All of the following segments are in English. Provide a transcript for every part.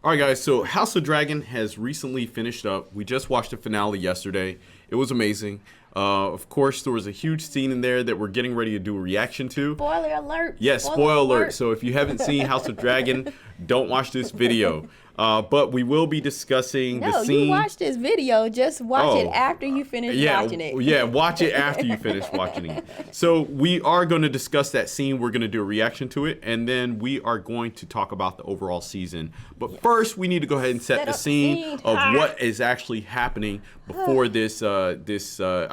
All right, guys. So House of Dragon has recently finished up. We just watched the finale yesterday. It was amazing. Of course, there was a huge scene in there that we're getting ready to do a reaction to. Spoiler alert. Yes, spoiler alert. So if you haven't seen House of Dragon, don't watch this video. But we will be discussing the scene. No, you watch this video. Just watch it after you finish watching it. Yeah, watch it after you finish watching it. So we are going to discuss that scene. We're going to do a reaction to it. And then we are going to talk about the overall season. But first, we need to go ahead and set the scene of what is actually happening before this, I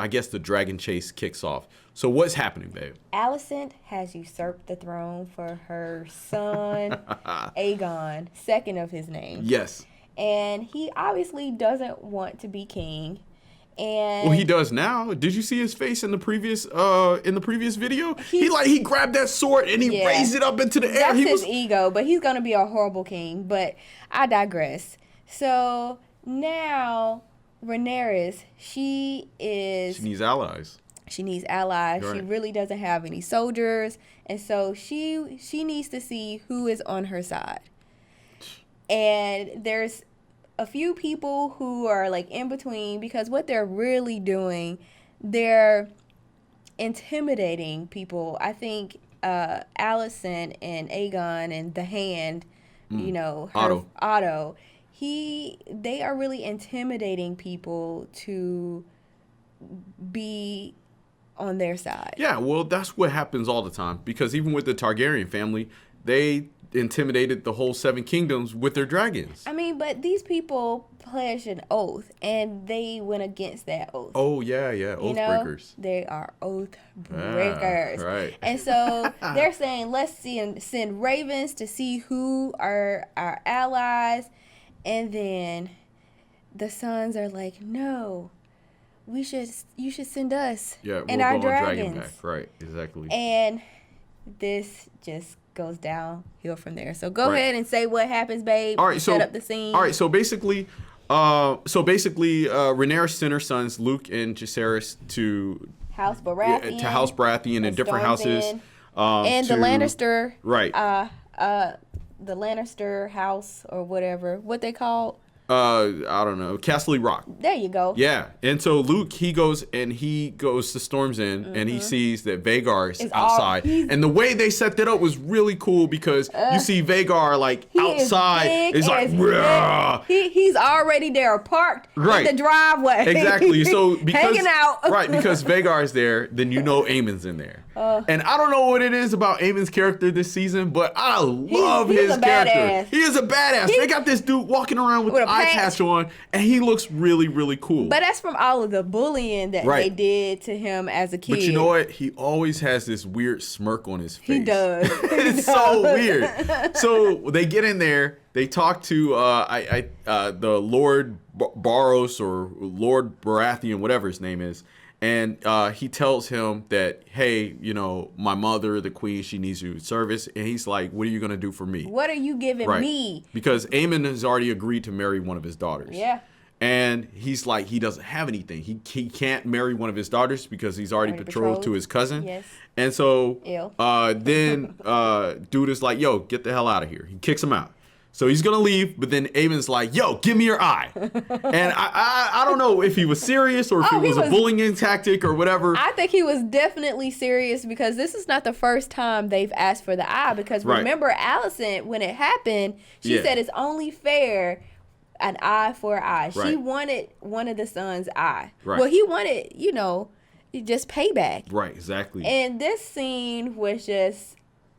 guess, the dragon chase kicks off. So what's happening, babe? Alicent has usurped the throne for her son, Aegon, second of his name. Yes. And he obviously doesn't want to be king. And well, he does now. Did you see his face in the previous video? He grabbed that sword and he raised it up into the air. That's his ego, but he's gonna be a horrible king. But I digress. So now Rhaenyra, she needs allies. She needs allies. Right. She really doesn't have any soldiers. And so she needs to see who is on her side. And there's a few people who are like in between, because what they're really doing, they're intimidating people. I think Alicent and Aegon and the Hand, Otto, they are really intimidating people to be on their side. Yeah, well, that's what happens all the time, because even with the Targaryen family, they intimidated the whole Seven Kingdoms with their dragons. I mean, but these people pledged an oath, and they went against that oath. Oh, yeah, oath breakers. They are oath breakers. Right. And so they're saying, let's send ravens to see who are our allies, and then the sons are like, no. You should send us and our dragons. Dragon back. Right, exactly. And this just goes downhill from there. So go ahead and say what happens, babe. All right, set up the scene. All right, so basically, Rhaenyra sent her sons Luke and Jacaerys to House Baratheon. House Baratheon in different houses. And the Lannister. Right. The Lannister house, or whatever. What they call? I don't know, Castle Rock. There you go. Yeah, and so Luke, he goes to Storm's Inn, and he sees that Vagar is outside. And the way they set that up was really cool, because you see Vagar like outside. He's like, he's already there, parked in the driveway. Exactly. So hanging out. Because Vagar is there, then Aemond's in there. And I don't know what it is about Aemond's character this season, but I love his character. Badass. He is a badass. They got this dude walking around with a eye patch on, and he looks really, really cool. But that's from all of the bullying that they did to him as a kid. But you know what? He always has this weird smirk on his face. He does. It's so weird. So they get in there. They talk to the Lord Barros, or Lord Baratheon, whatever his name is. And he tells him that, hey, my mother, the queen, she needs your service. And he's like, what are you going to do for me? What are you giving me? Because Aemond has already agreed to marry one of his daughters. Yeah. And he's like, he doesn't have anything. He can't marry one of his daughters because he's already betrothed to his cousin. Yes. And so then dude is like, yo, get the hell out of here. He kicks him out. So he's going to leave, but then Aemond's like, yo, give me your eye. And I don't know if he was serious or if it was a bullying tactic or whatever. I think he was definitely serious, because this is not the first time they've asked for the eye. Because remember, Alicent, when it happened, she said it's only fair an eye for an eye. Right. She wanted one of the sons' eye. Right. Well, he wanted, just payback. Right, exactly. And this scene was just...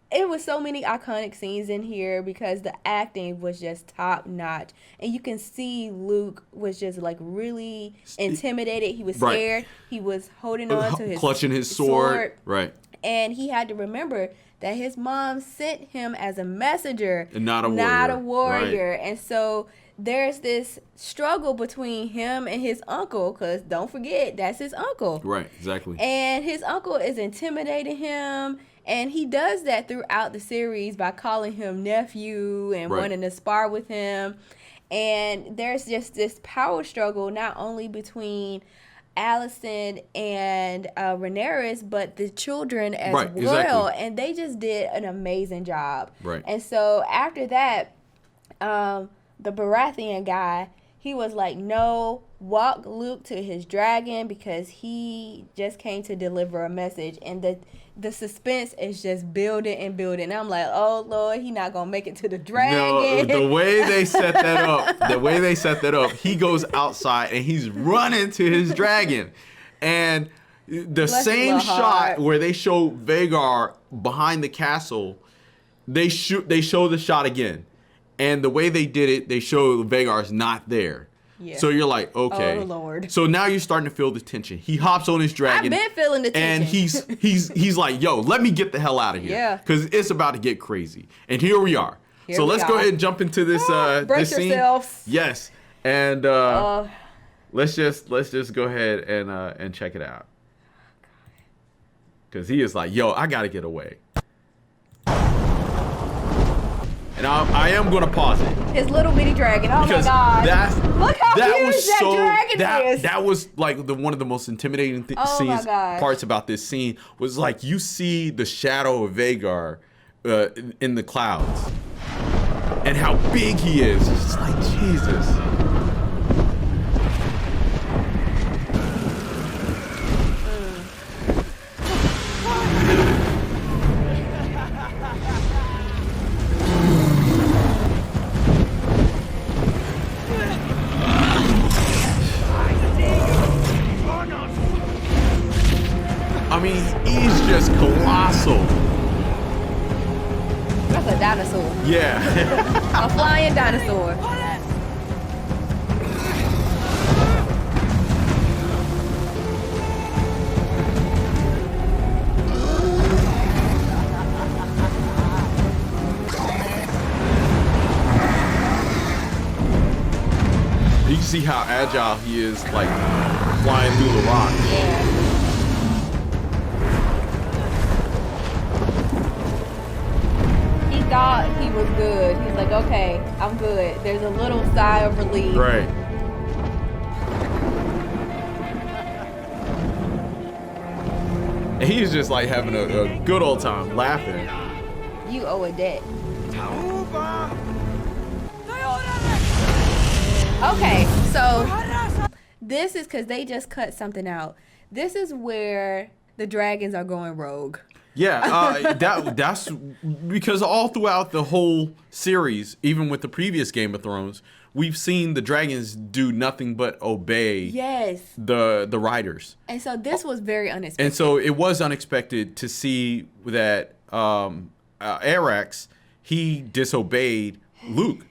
It was so many iconic scenes in here, because the acting was just top notch. And you can see Luke was just like really intimidated. He was scared. He was holding on to his clutching his sword. Right. And he had to remember that his mom sent him as a messenger and not a warrior. Right. And so there's this struggle between him and his uncle, because don't forget, that's his uncle. Right, exactly. And his uncle is intimidating him. And he does that throughout the series by calling him nephew and wanting to spar with him. And there's just this power struggle, not only between Alicent and Rhaenyra, but the children as well. Exactly. And they just did an amazing job. Right. And so after that, the Baratheon guy, he was like, no, walk Luke to his dragon because he just came to deliver a message. And the suspense is just building and building. And I'm like, oh, Lord, he not going to make it to the dragon. No, the way they set that up, he goes outside and he's running to his dragon. And the same shot where they show Vhagar behind the castle, they show the shot again. And the way they did it, they show Vhagar's not there. Yeah. So you're like, okay. Oh, Lord. So now you're starting to feel the tension. He hops on his dragon. I've been feeling the tension. And he's like, yo, let me get the hell out of here. Yeah. Because it's about to get crazy. And here we are. So let's go ahead and jump into this brace this scene. yourselves. Yes. And let's just go ahead and check it out. Because he is like, yo, I got to get away. And I am going to pause it. His little bitty dragon. Oh, because my God. Look how huge that dragon is. That was like one of the most intimidating parts about this scene was like you see the shadow of Vhagar in the clouds. And how big he is. It's just like, Jesus. I mean, he's just colossal. That's a dinosaur. Yeah. A flying dinosaur. You can see how agile he is, like flying through the rocks. Yeah. Thought he was good. He's like, okay, I'm good. There's a little sigh of relief. Right. And he's just like having a good old time, laughing. You owe a debt. Okay, so this is because they just cut something out. This is where the dragons are going rogue. Yeah, that's because all throughout the whole series, even with the previous Game of Thrones, we've seen the dragons do nothing but obey the riders. And so this was very unexpected. And so it was unexpected to see that Arax, he disobeyed Luke.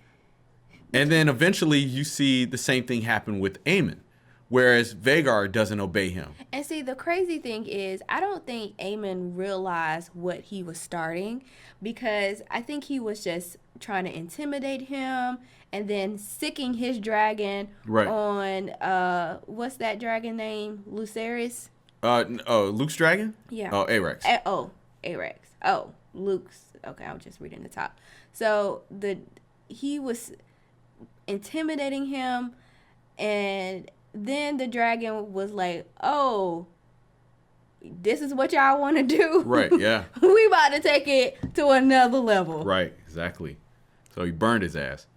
And then eventually you see the same thing happen with Aemond. Whereas Vhagar doesn't obey him. And see, the crazy thing is, I don't think Aemond realized what he was starting because I think he was just trying to intimidate him and then sicking his dragon on, what's that dragon name? Lucerys? Luke's dragon? Yeah. Oh, Arax. Arax. Oh, Luke's. Okay, I'm just reading the top. So he was intimidating him and then the dragon was like, oh, this is what y'all want to do? Right, yeah. We about to take it to another level. Right, exactly. So he burned his ass.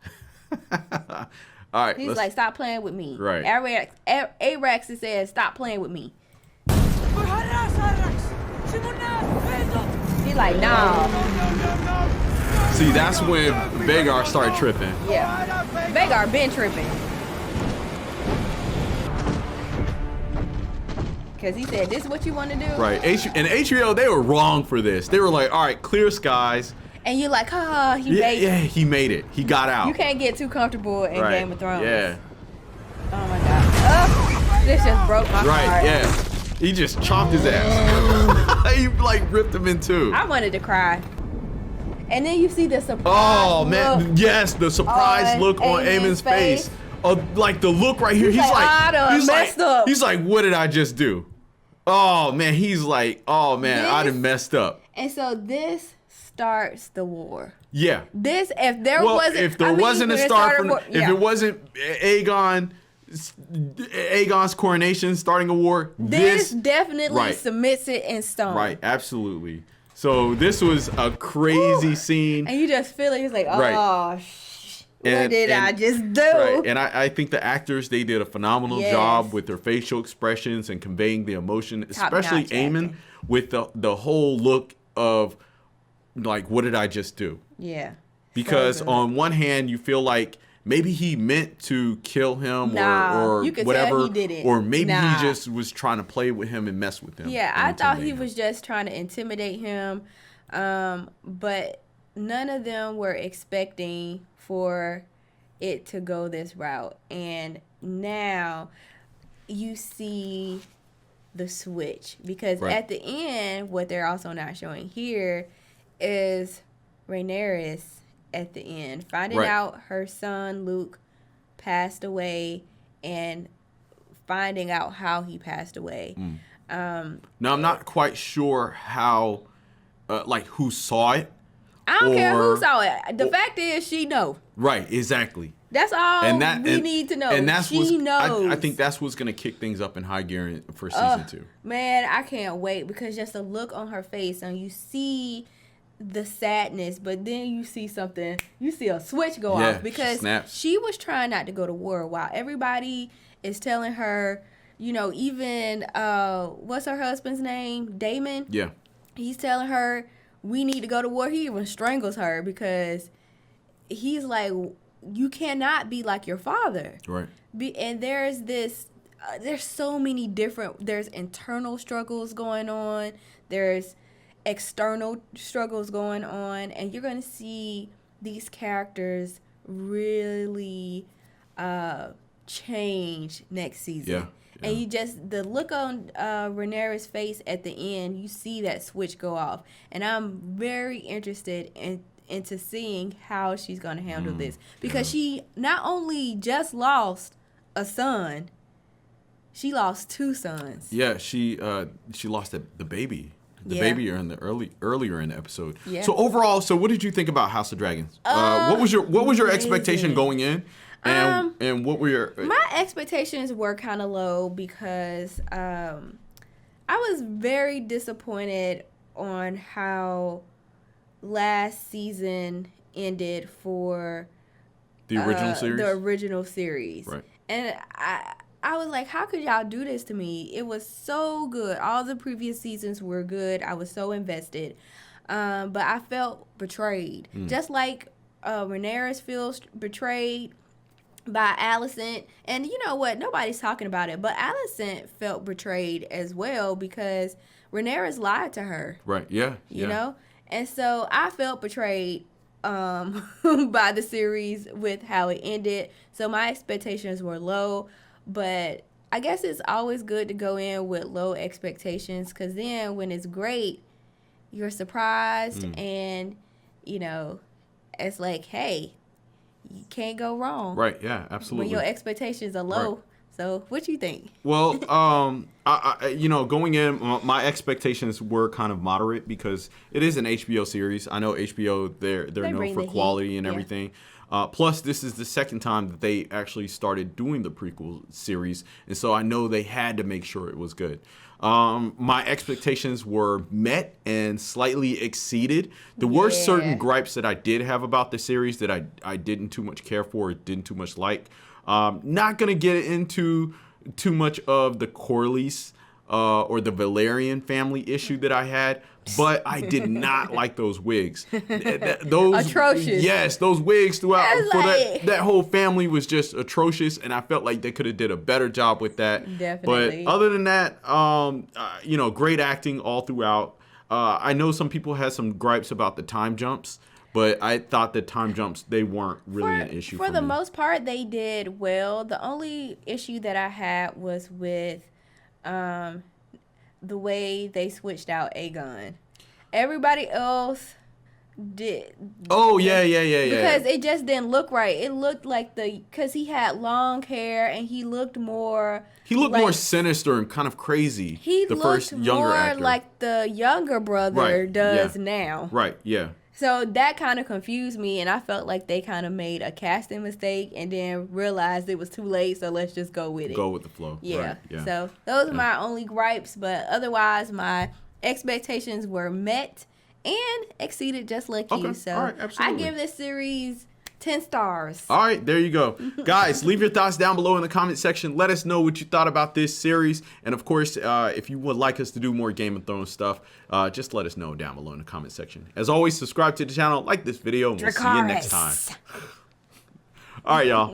All right. He's like, stop playing with me. Right. Arax says, stop playing with me. He's like, nah. See, that's when Vhagar started tripping. Yeah. Vhagar been tripping. Because he said, this is what you want to do? Right. And HBO, they were wrong for this. They were like, all right, clear skies. And you're like, he made it. Yeah, he made it. He got out. You can't get too comfortable in Game of Thrones. Yeah. Oh, my God. This just broke my heart. Right, yeah. He just chomped his ass. He, like, ripped him in two. I wanted to cry. And then you see the surprise look. Man. Yes, the surprise look on Aemond's face. Like the look right here, he's like, what did I just do? Oh man, he's like, oh man, I done messed up. And so this starts the war. Yeah. If there wasn't Aegon's coronation starting a war, this definitely submits it in stone. Right, absolutely. So this was a crazy scene. And you just feel it. He's like, oh, What did I just do? Right, and I think the actors, they did a phenomenal job with their facial expressions and conveying the emotion, especially Aemond with the whole look of like, what did I just do? Yeah. Because on one hand, you feel like maybe he meant to kill him or you could whatever, tell he didn't. Or maybe he just was trying to play with him and mess with him. Yeah, I thought he was just trying to intimidate him, but none of them were expecting for it to go this route. And now you see the switch, because at the end, what they're also not showing here is Rhaenyra at the end finding out her son Luke passed away and finding out how he passed away. Now I'm not quite sure how, like, who saw it. I don't care who saw it. The fact is, she knows. Right, exactly. That's all we need to know. And that's she knows. I think that's what's going to kick things up in high gear for season 2. Man, I can't wait, because just the look on her face, and you see the sadness, but then you see a switch go off, because she was trying not to go to war while everybody is telling her, even what's her husband's name, Daemon? Yeah. He's telling her we need to go to war. He even strangles her, because he's like, you cannot be like your father. Right. And there's this there's so many different, there's internal struggles going on, there's external struggles going on, and you're going to see these characters really change next season. Yeah. And you just, the look on Rhaenyra's face at the end, you see that switch go off. And I'm very interested into seeing how she's going to handle this. Because she not only just lost a son, she lost 2 sons. Yeah, she lost the baby. The baby in the earlier in the episode. Yeah. So overall, what did you think about House of Dragons? What was your expectation going in? And what were your... My expectations were kind of low, because I was very disappointed on how last season ended for the original series. The original series. Right. And I was like, how could y'all do this to me? It was so good. All the previous seasons were good. I was so invested. But I felt betrayed. Just like Rhaenyra feels betrayed by Alicent. And you know what? Nobody's talking about it. But Alicent felt betrayed as well, because Rhaenyra's lied to her. Right, yeah. You know? And so I felt betrayed by the series with how it ended. So my expectations were low. But I guess it's always good to go in with low expectations, because then when it's great, you're surprised and, it's like, hey, you can't go wrong. Right, yeah, absolutely. When your expectations are low. Right. So what you think? Well, I going in, my expectations were kind of moderate, because it is an HBO series. I know HBO, they're known for quality and everything. Plus, this is the second time that they actually started doing the prequel series, and so I know they had to make sure it was good. My expectations were met and slightly exceeded. There were certain gripes that I did have about the series that I didn't too much care for, didn't too much like. Not going to get into too much of the Corlys or the Valerian family issue that I had, but I did not like those wigs. Those atrocious. Yes, those wigs throughout that whole family was just atrocious, and I felt like they could have did a better job with that. Definitely. But other than that, great acting all throughout. I know some people had some gripes about the time jumps, but I thought the time jumps, they weren't really an issue for me. For the most part, they did well. The only issue that I had was with the way they switched out Aegon. Everybody else did. Oh, yeah. Because it just didn't look right. It looked like because he had long hair and he looked more... He looked more sinister and kind of crazy. He looked more like the younger brother does now. Right, yeah. So that kind of confused me, and I felt like they kind of made a casting mistake and then realized it was too late, so let's just go with it. Go with the flow. Yeah. Right, yeah. So those are my only gripes, but otherwise my expectations were met and exceeded just like you. So all right, absolutely. I give this series 10 stars. All right, there you go. Guys, leave your thoughts down below in the comment section. Let us know what you thought about this series. And of course, if you would like us to do more Game of Thrones stuff, just let us know down below in the comment section. As always, subscribe to the channel, like this video, and we'll see you next time. All right, y'all.